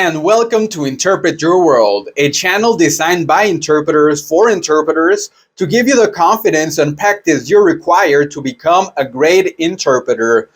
and welcome to Interpret Your World, a channel designed by interpreters for interpreters to give you the confidence and practice you're required to become a great interpreter.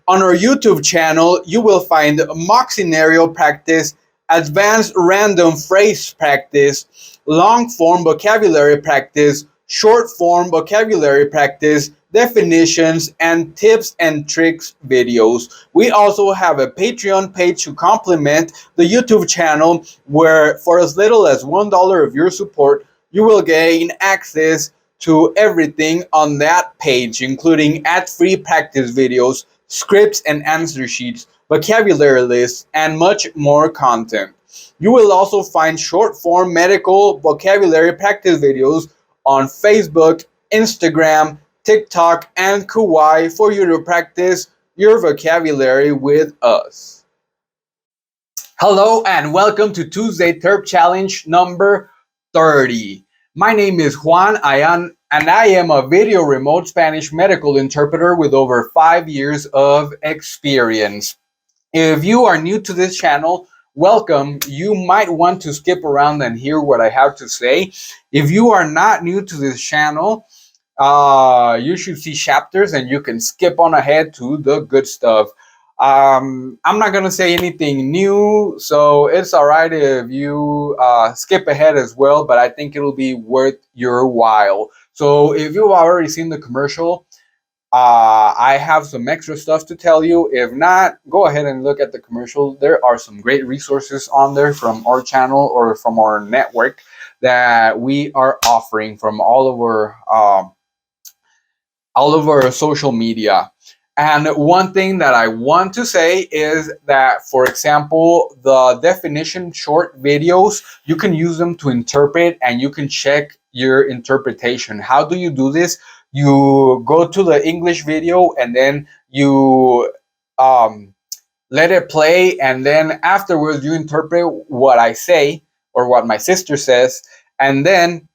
On our YouTube channel, you will find mock scenario practice, advanced random phrase practice, long form vocabulary practice, short form vocabulary practice, definitions, and tips and tricks videos. We also have a Patreon page to complement the YouTube channel where for as little as $1 of your support, you will gain access to everything on that page, including ad-free practice videos, scripts and answer sheets, vocabulary lists, and much more content. You will also find short-form medical vocabulary practice videos on Facebook, Instagram, TikTok, and Kawaii for you to practice your vocabulary with us. Hello and welcome to Tuesday Terp Challenge number 30. My name is Juan and I am a video remote Spanish medical interpreter with over 5 years of experience. If you are new to this channel, welcome. You might want to skip around and hear what I have to say. If you are not new to this channel, you should see chapters and you can skip on ahead to the good stuff. I'm not going to say anything new, so it's all right if you skip ahead as well, but I think it'll be worth your while. So if you've already seen the commercial, I have some extra stuff to tell you. If not, go ahead and look at the commercial. There are some great resources on there from our channel or from our network that we are offering from all of our social media. And one thing that I want to say is that, for example, the definition short videos, you can use them to interpret and you can check your interpretation. How do you do this? You go to the English video and then you let it play, and then afterwards you interpret what I say or what my sister says, and then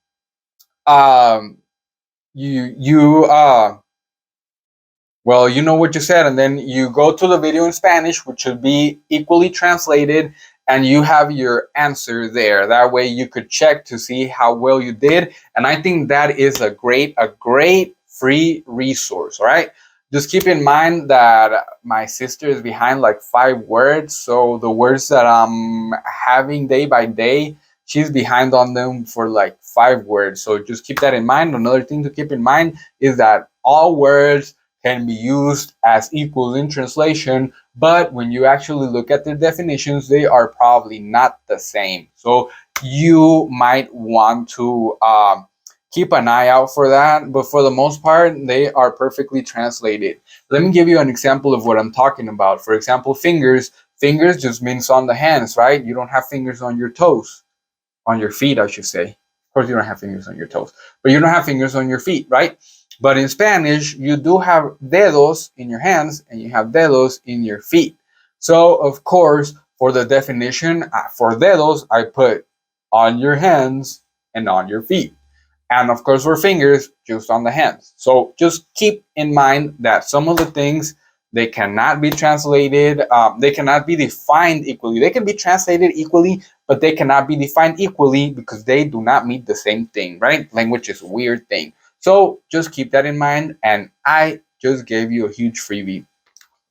well, you know what you said, and then you go to the video in Spanish, which should be equally translated, and you have your answer there. That way you could check to see how well you did. And I think that is a great free resource. All right. Just keep in mind that my sister is behind like 5 words. So the words that I'm having day by day, she's behind on them for like 5 words. So just keep that in mind. Another thing to keep in mind is that all words can be used as equals in translation, but when you actually look at the definitions, they are probably not the same. So you might want to keep an eye out for that, but for the most part, they are perfectly translated. Let me give you an example of what I'm talking about. For example, fingers. Fingers just means on the hands, right? You don't have fingers on your toes, on your feet, I should say. Of course, you don't have fingers on your toes, but you don't have fingers on your feet, right? But in Spanish, you do have dedos in your hands and you have dedos in your feet. So, of course, for the definition, for dedos, I put on your hands and on your feet. And of course, for fingers, just on the hands. So just keep in mind that some of the things, they cannot be translated. They cannot be defined equally. They can be translated equally, but they cannot be defined equally because they do not mean the same thing, right? Language is a weird thing. So just keep that in mind, and I just gave you a huge freebie.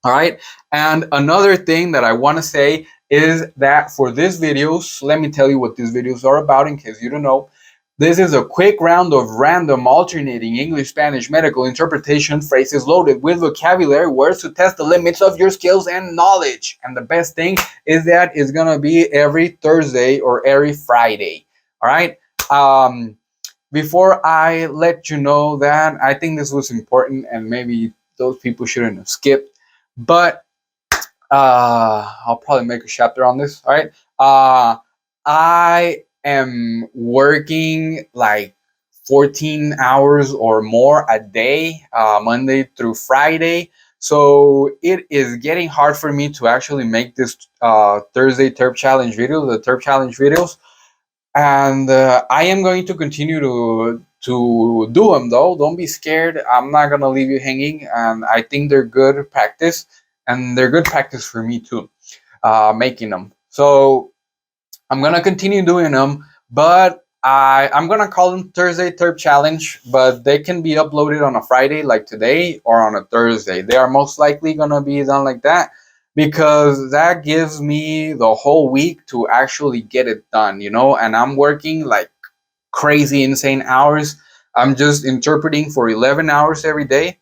All right. And another thing that I want to say is that for these videos, let me tell you what these videos are about in case you don't know. This is a quick round of random alternating English-Spanish medical interpretation phrases loaded with vocabulary words to test the limits of your skills and knowledge. And the best thing is that it's going to be every Thursday or every Friday. All right. Before I let you know that, I think this was important and maybe those people shouldn't have skipped, but I'll probably make a chapter on this. All right. I am working like 14 hours or more a day, Monday through Friday. So it is getting hard for me to actually make this Thursday Terp Challenge video, the Terp Challenge videos. And I am going to continue to do them though. Don't be scared. I'm not going to leave you hanging. And I think they're good practice. And they're good practice for me too, making them. So I'm gonna continue doing them, but I'm gonna call them Thursday Terp Challenge, but they can be uploaded on a Friday like today or on a Thursday. They are most likely gonna be done like that because that gives me the whole week to actually get it done, you know, and I'm working like crazy insane hours. I'm just interpreting for 11 hours every day,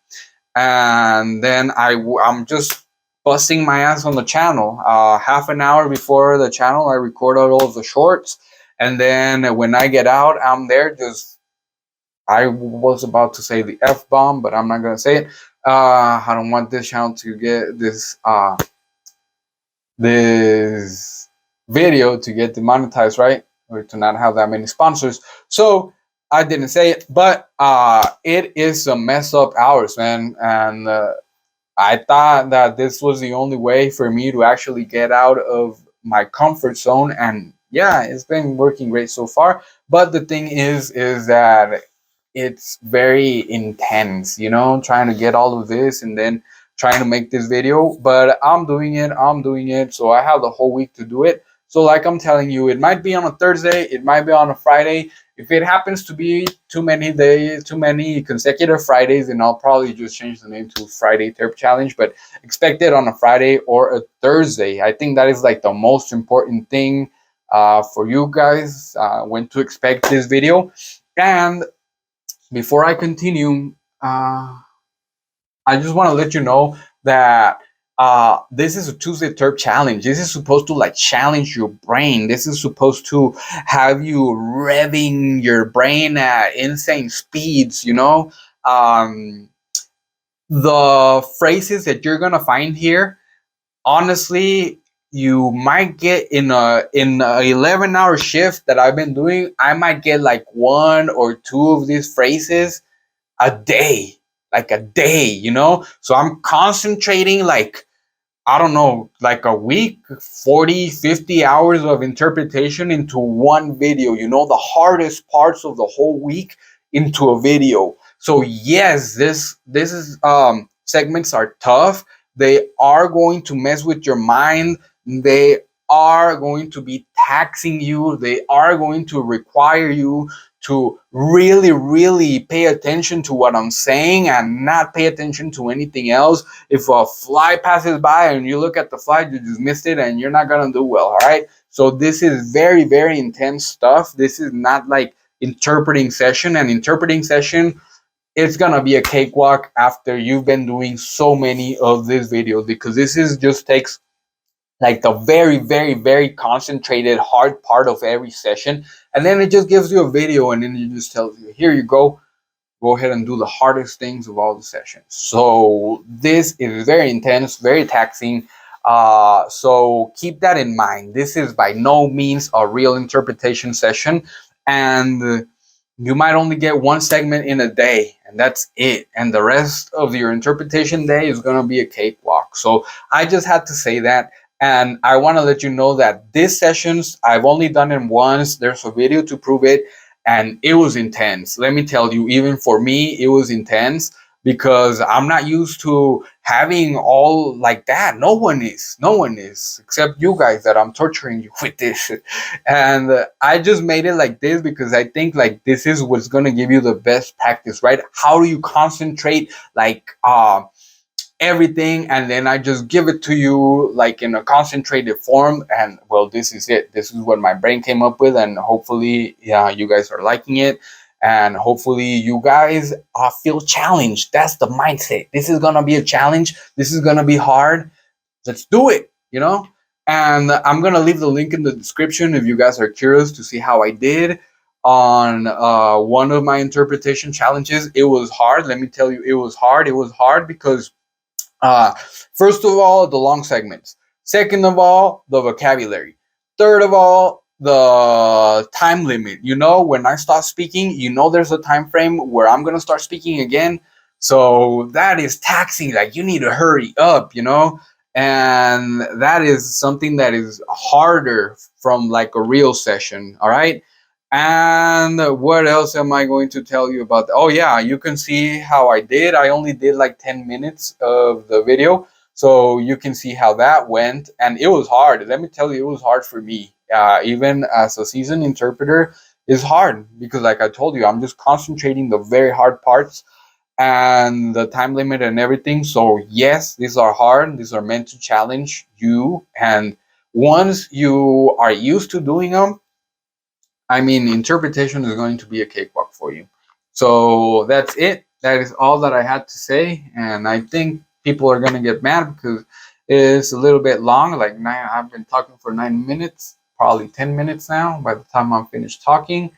and then I'm just busting my ass on the channel. Half an hour before the channel, I record all of the shorts, and then when I get out, I'm there. Just I was about to say the f bomb, but I'm not gonna say it. I don't want this channel to get this video to get demonetized, right? Or to not have that many sponsors. So I didn't say it, but it is some mess up hours, man, and I thought that this was the only way for me to actually get out of my comfort zone, and yeah, it's been working great so far. But the thing is that it's very intense, you know, trying to get all of this and then trying to make this video. But I'm doing it. I'm doing it. So I have the whole week to do it. So like I'm telling you, it might be on a Thursday, it might be on a Friday. If it happens to be too many days, too many consecutive Fridays, then I'll probably just change the name to Friday Terp Challenge. But expect it on a Friday or a Thursday. I think that is like the most important thing for you guys when to expect this video. And before I continue, I just want to let you know that this is a Tuesday Terp challenge. This is supposed to like challenge your brain. This is supposed to have you revving your brain at insane speeds. You know, um, the phrases that you're gonna find here, honestly, you might get in a 11-hour shift that I've been doing. I might get like one or two of these phrases a day, like a day, you know? So I'm concentrating like, I don't know, like a week, 40, 50 hours of interpretation into one video, you know, the hardest parts of the whole week into a video. So yes, this is segments are tough. They are going to mess with your mind. They are going to be taxing you. They are going to require you to really, really pay attention to what I'm saying and not pay attention to anything else. If a fly passes by and you look at the fly, you just missed it and you're not gonna do well. All right. So this is very, very intense stuff. This is not like interpreting session. And interpreting session, it's gonna be a cakewalk after you've been doing so many of these videos, because this is just takes like the very, very, very concentrated hard part of every session, and then it just gives you a video, and then it just tells you, here you go ahead and do the hardest things of all the sessions. So this is very intense, very taxing. So keep that in mind. This is by no means a real interpretation session, and you might only get one segment in a day, and that's it. And the rest of your interpretation day is going to be a cakewalk. So I just had to say that. And I want to let you know that these sessions, I've only done them once. There's a video to prove it, and it was intense. Let me tell you, even for me, it was intense because I'm not used to having all like that. No one is, except you guys that I'm torturing you with this. And I just made it like this because I think like this is what's going to give you the best practice, right? How do you concentrate like everything, and then I just give it to you like in a concentrated form? And well, this is it. This is what my brain came up with, and hopefully, yeah, you guys are liking it, and hopefully you guys feel challenged. That's the mindset. This is gonna be a challenge. This is gonna be hard. Let's do it, you know. And I'm gonna leave the link in the description if you guys are curious to see how I did on one of my interpretation challenges. It was hard. Let me tell you, it was hard. It was hard because uh, first of all, the long segments. Second of all, the vocabulary. Third of all, the time limit. You know, when I start speaking, you know, there's a time frame where I'm gonna start speaking again. So that is taxing. Like you need to hurry up, you know, and that is something that is harder from like a real session. All right. And what else am I going to tell you about? Oh yeah, you can see how I did. I only did like 10 minutes of the video. So you can see how that went. And it was hard. Let me tell you, it was hard for me. even as a seasoned interpreter, is hard because, like I told you, I'm just concentrating the very hard parts and the time limit and everything. So yes, these are hard. These are meant to challenge you, and once you are used to doing them, I mean, interpretation is going to be a cakewalk for you. So that's it. That is all that I had to say. And I think people are going to get mad because it's a little bit long. Like nine, I've been talking for 9 minutes, probably 10 minutes now by the time I'm finished talking.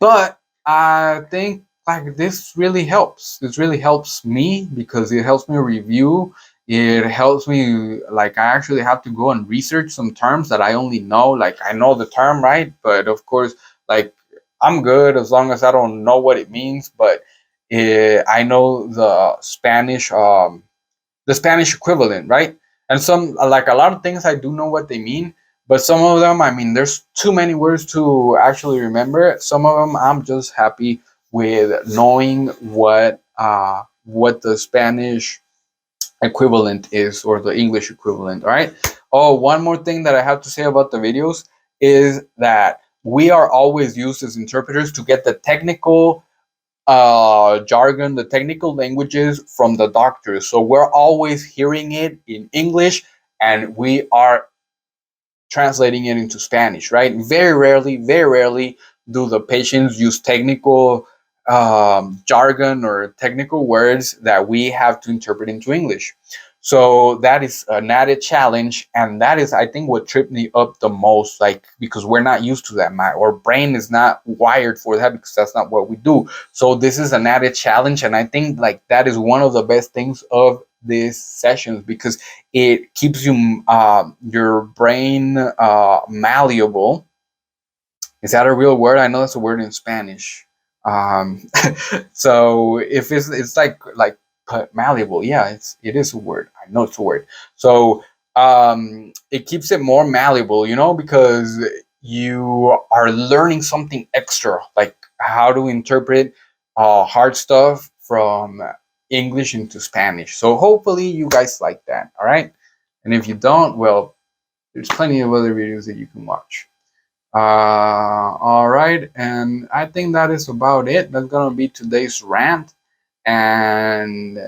But I think like this really helps. This really helps me because it helps me review. It helps me like I actually have to go and research some terms that I only know. Like I know the term, right? But of course, like I'm good as long as I don't know what it means. But I know the Spanish equivalent, right? And some like a lot of things I do know what they mean, but some of them, I mean, there's too many words to actually remember. Some of them, I'm just happy with knowing what the Spanish equivalent is or the English equivalent. All right. Oh, one more thing that I have to say about the videos is that we are always used as interpreters to get the technical jargon, the technical languages from the doctors. So we're always hearing it in English and we are translating it into Spanish, right? Very rarely do the patients use technical jargon or technical words that we have to interpret into English. So that is an added challenge, and that is, I think, what tripped me up the most. Like because we're not used to that, our brain is not wired for that because that's not what we do. So this is an added challenge, and I think like that is one of the best things of these sessions because it keeps your brain malleable. Is that a real word? I know that's a word in Spanish. Um, so if it's like malleable, yeah, it is a word. I know it's a word. So it keeps it more malleable, because you are learning something extra, like how to interpret hard stuff from English into Spanish. So hopefully you guys like that. All right, and if you don't, well, there's plenty of other videos that you can watch. All right, and I think that is about it. That's gonna be today's rant, and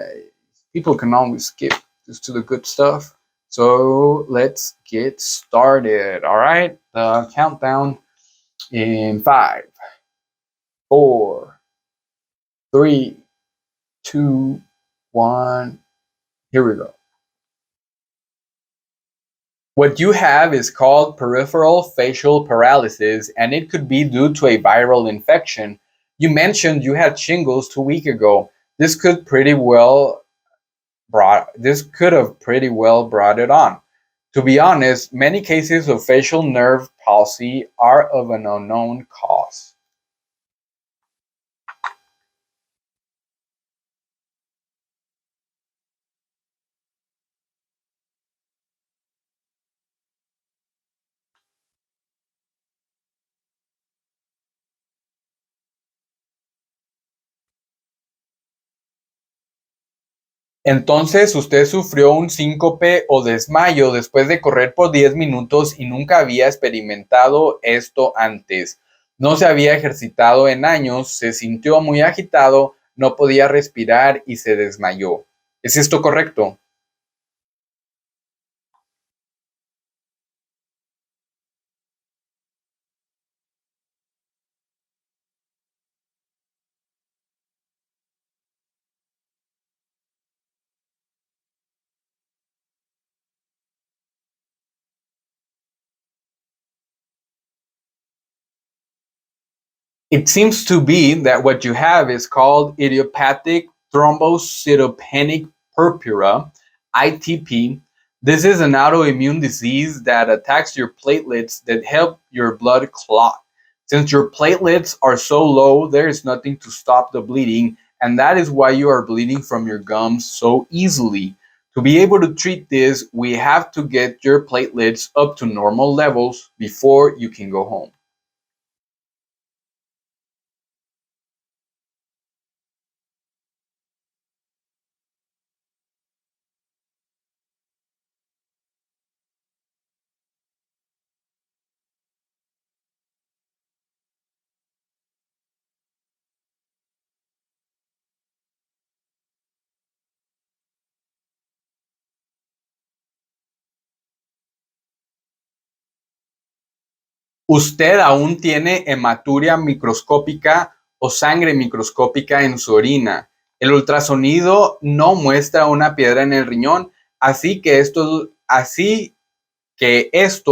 people can always skip just to the good stuff. So let's get started. All right, the countdown in 5, 4, 3, 2, 1. Here we go. What you have is called peripheral facial paralysis, and it could be due to a viral infection. You mentioned you had shingles 2 weeks ago. This could have pretty well brought it on. To be honest, many cases of facial nerve palsy are of an unknown cause. Entonces, usted sufrió un síncope o desmayo después de correr por 10 minutos y nunca había experimentado esto antes. No se había ejercitado en años, se sintió muy agitado, no podía respirar y se desmayó. ¿Es esto correcto? It seems to be that what you have is called idiopathic thrombocytopenic purpura, ITP. This is an autoimmune disease that attacks your platelets that help your blood clot. Since your platelets are so low, there is nothing to stop the bleeding, and that is why you are bleeding from your gums so easily. To be able to treat this, we have to get your platelets up to normal levels before you can go home. Usted aún tiene hematuria microscópica o sangre microscópica en su orina. El ultrasonido no muestra una piedra en el riñón, así que esto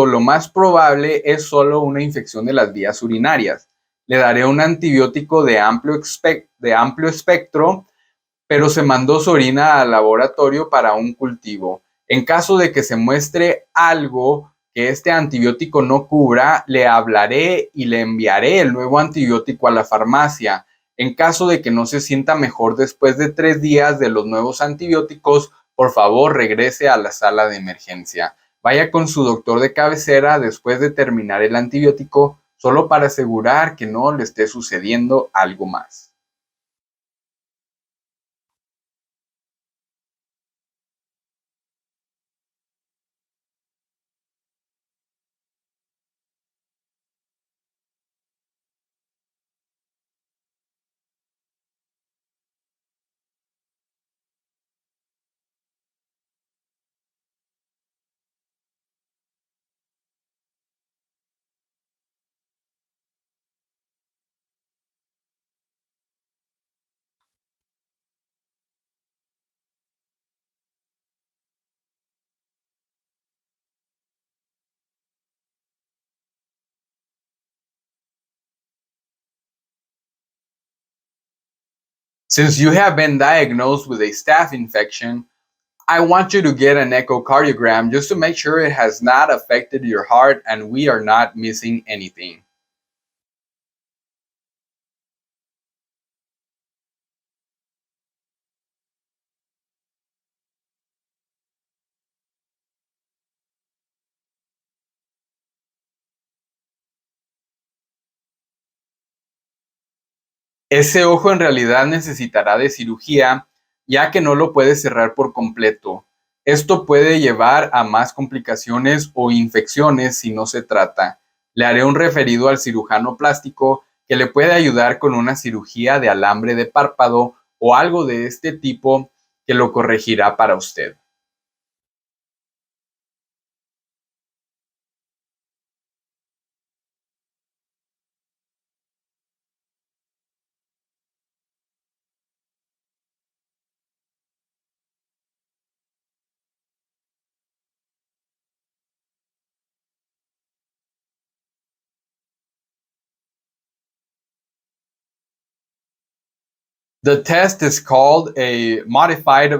lo más probable es solo una infección de las vías urinarias. Le daré un antibiótico de amplio espectro, pero se mandó su orina al laboratorio para un cultivo. En caso de que se muestre algo que este antibiótico no cubra, le hablaré y le enviaré el nuevo antibiótico a la farmacia. En caso de que no se sienta mejor después de 3 días de los nuevos antibióticos, por favor regrese a la sala de emergencia. Vaya con su doctor de cabecera después de terminar el antibiótico, solo para asegurar que no le esté sucediendo algo más. Since you have been diagnosed with a staph infection, I want you to get an echocardiogram just to make sure it has not affected your heart and we are not missing anything. Ese ojo en realidad necesitará de cirugía, ya que no lo puede cerrar por completo. Esto puede llevar a más complicaciones o infecciones si no se trata. Le haré un referido al cirujano plástico que le puede ayudar con una cirugía de alambre de párpado o algo de este tipo que lo corregirá para usted. The test is called a modified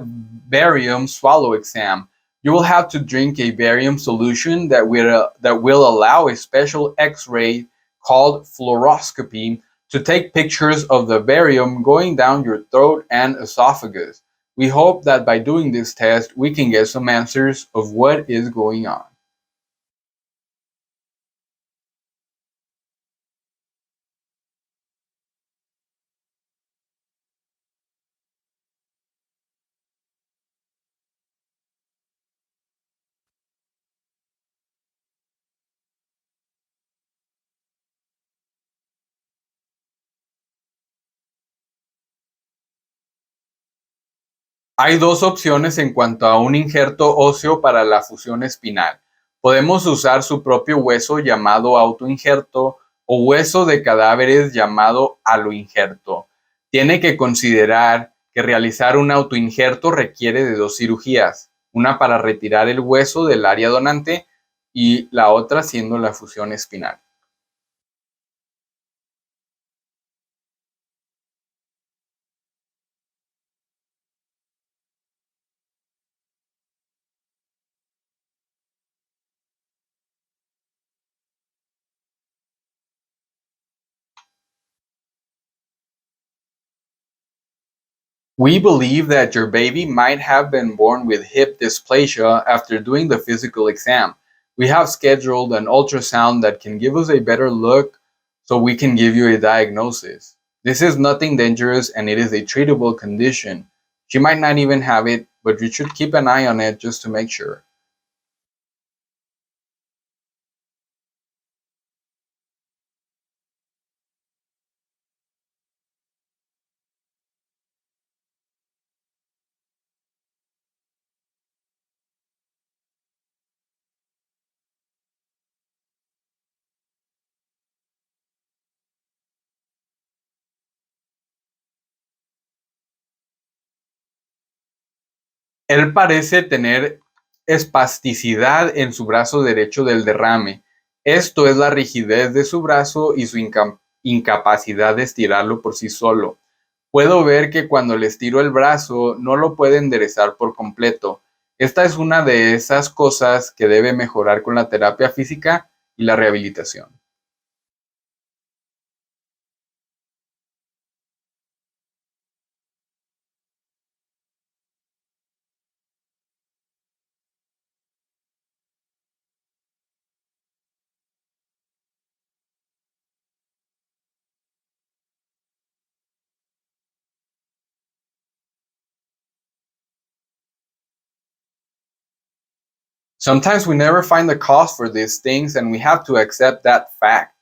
barium swallow exam. You will have to drink a barium solution that will allow a special X-ray called fluoroscopy to take pictures of the barium going down your throat and esophagus. We hope that by doing this test, we can get some answers of what is going on. Hay dos opciones en cuanto a un injerto óseo para la fusión espinal. Podemos usar su propio hueso llamado autoinjerto o hueso de cadáveres llamado aloinjerto. Tiene que considerar que realizar un autoinjerto requiere de dos cirugías, una para retirar el hueso del área donante y la otra siendo la fusión espinal. We believe that your baby might have been born with hip dysplasia after doing the physical exam. We have scheduled an ultrasound that can give us a better look so we can give you a diagnosis. This is nothing dangerous and it is a treatable condition. She might not even have it, but you should keep an eye on it just to make sure. Él parece tener espasticidad en su brazo derecho del derrame. Esto es la rigidez de su brazo y su incapacidad de estirarlo por sí solo. Puedo ver que cuando le estiro el brazo no lo puede enderezar por completo. Esta es una de esas cosas que debe mejorar con la terapia física y la rehabilitación. Sometimes we never find the cost for these things and we have to accept that fact.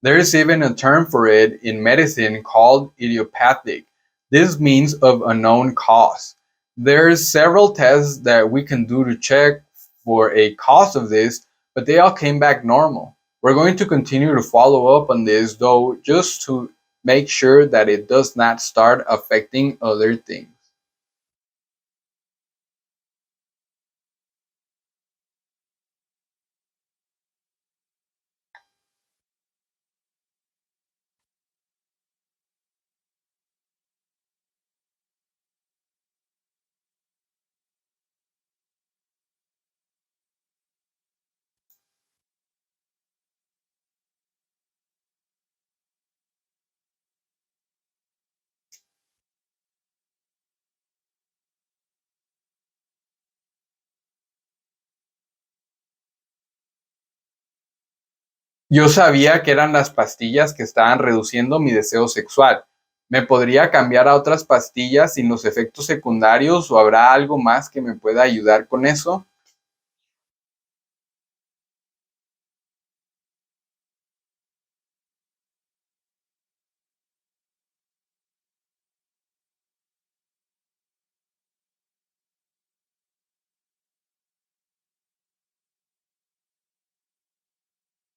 There is even a term for it in medicine called idiopathic. This means of unknown cause. There's several tests that we can do to check for a cause of this, but they all came back normal. We're going to continue to follow up on this though, just to make sure that it does not start affecting other things. Yo sabía que eran las pastillas que estaban reduciendo mi deseo sexual. ¿Me podría cambiar a otras pastillas sin los efectos secundarios o habrá algo más que me pueda ayudar con eso?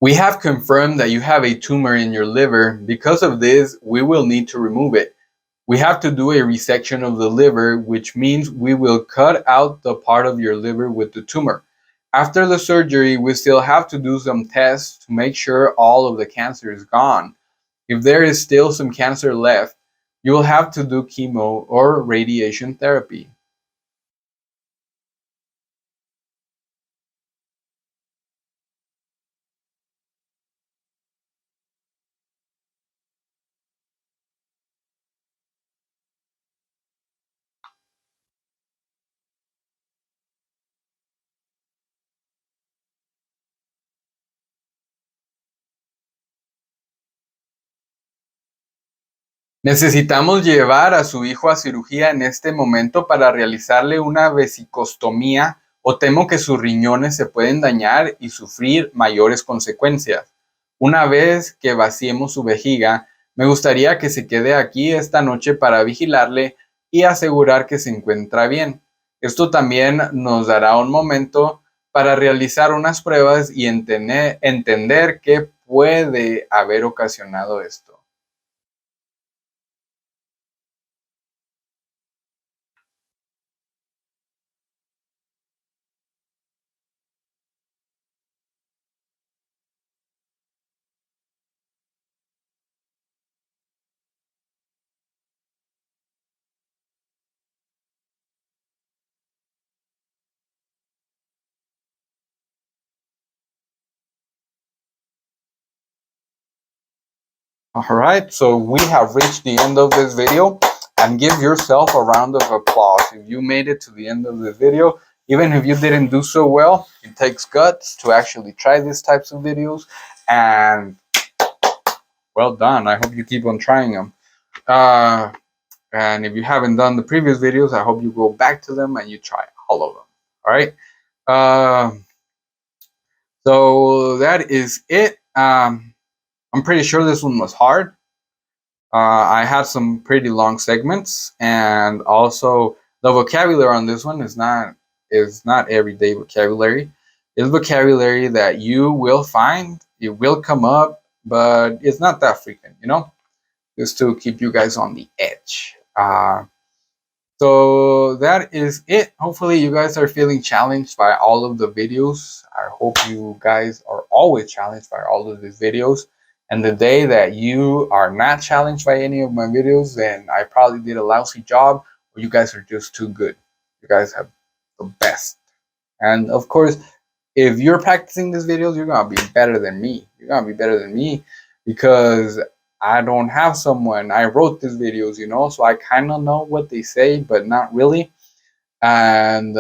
We have confirmed that you have a tumor in your liver. Because of this, we will need to remove it. We have to do a resection of the liver, which means we will cut out the part of your liver with the tumor. After the surgery, we still have to do some tests to make sure all of the cancer is gone. If there is still some cancer left, you will have to do chemo or radiation therapy. Necesitamos llevar a su hijo a cirugía en este momento para realizarle una vesicostomía o temo que sus riñones se pueden dañar y sufrir mayores consecuencias. Una vez que vaciemos su vejiga, me gustaría que se quede aquí esta noche para vigilarle y asegurar que se encuentra bien. Esto también nos dará un momento para realizar unas pruebas y entender qué puede haber ocasionado esto. All right, so we have reached the end of this video, and give yourself a round of applause if you made it to the end of the video. Even if you didn't do so well, it takes guts to actually try these types of videos, and well done. I hope you keep on trying them. And if you haven't done the previous videos, I hope you go back to them and you try all of them. All right. So that is it. I'm pretty sure this one was hard. I had some pretty long segments, and also the vocabulary on this one is not everyday vocabulary. It's vocabulary that you will find, it will come up, but it's not that frequent, just to keep you guys on the edge. So that is it. Hopefully you guys are feeling challenged by all of the videos. I hope you guys are always challenged by all of these videos. And the day that you are not challenged by any of my videos, then I probably did a lousy job, or you guys are just too good. You guys have the best. And of course, if you're practicing these videos, you're gonna be better than me. You're gonna be better than me because I don't have someone. I wrote these videos, so I kind of know what they say, but not really. And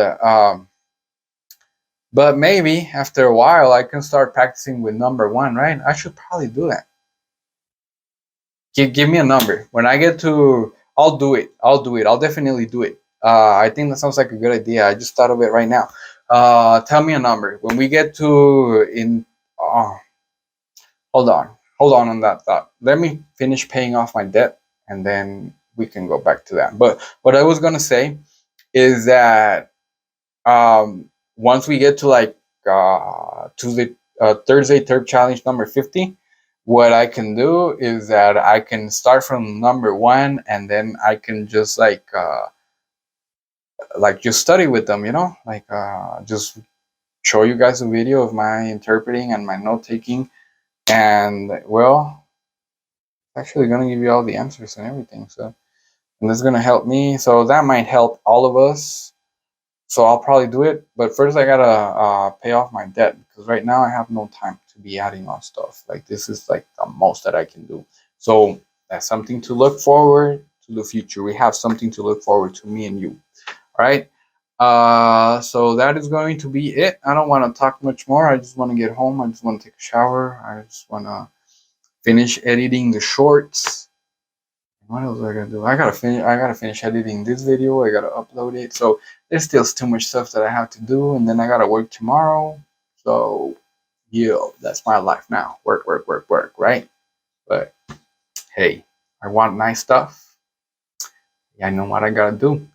but maybe after a while, I can start practicing with number one, right? I should probably do that. Give me a number. When I get to, I'll do it. I'll do it. I'll definitely do it. I think that sounds like a good idea. I just thought of it right now. Tell me a number. When we get to in, uh, hold on that thought. Let me finish paying off my debt, and then we can go back to that. But what I was gonna say is that once we get to like Thursday third challenge number 50, what I can do is that I can start from number one, and then I can just like just study with them, like just show you guys a video of my interpreting and my note taking, and well, actually gonna give you all the answers and everything. So, and that's gonna help me. So that might help all of us. So I'll probably do it, but first I gotta pay off my debt because right now I have no time to be adding on stuff. Like this is like the most that I can do. So that's something to look forward to the future. We have something to look forward to, me and you. All right. So that is going to be it. I don't want to talk much more. I just want to get home. I just want to take a shower. I just want to finish editing the shorts. What else I gotta do? I gotta finish editing this video. I gotta upload it. So there's still too much stuff that I have to do, and then I gotta work tomorrow. So yeah, that's my life now. Work, work, work, work, right? But hey, I want nice stuff. Yeah, I know what I gotta do.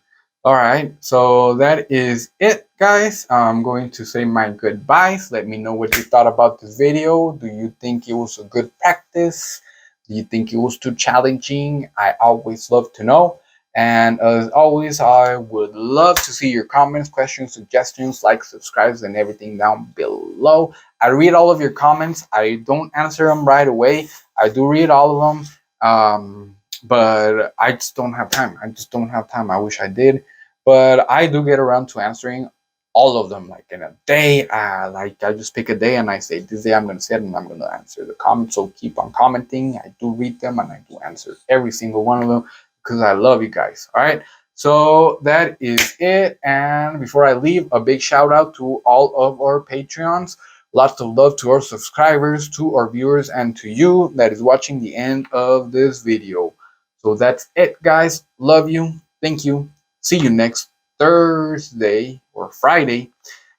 All right, so that is it, guys. I'm going to say my goodbyes. Let me know what you thought about this video. Do you think it was a good practice? Do you think it was too challenging? I always love to know. And as always, I would love to see your comments, questions, suggestions, likes, subscribes, and everything down below. I read all of your comments. I don't answer them right away. I do read all of them. But I just don't have time. I just don't have time. I wish I did, but I do get around to answering all of them like in a day. Like I just pick a day and I say this day I'm gonna sit and I'm gonna answer the comments. So keep on commenting. I do read them and I do answer every single one of them because I love you guys. All right. So that is it. And before I leave, a big shout out to all of our Patreons. Lots of love to our subscribers, to our viewers, and to you that is watching the end of this video. So that's it, guys. Love you. Thank you. See you next Thursday or Friday.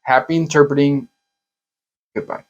Happy interpreting. Goodbye.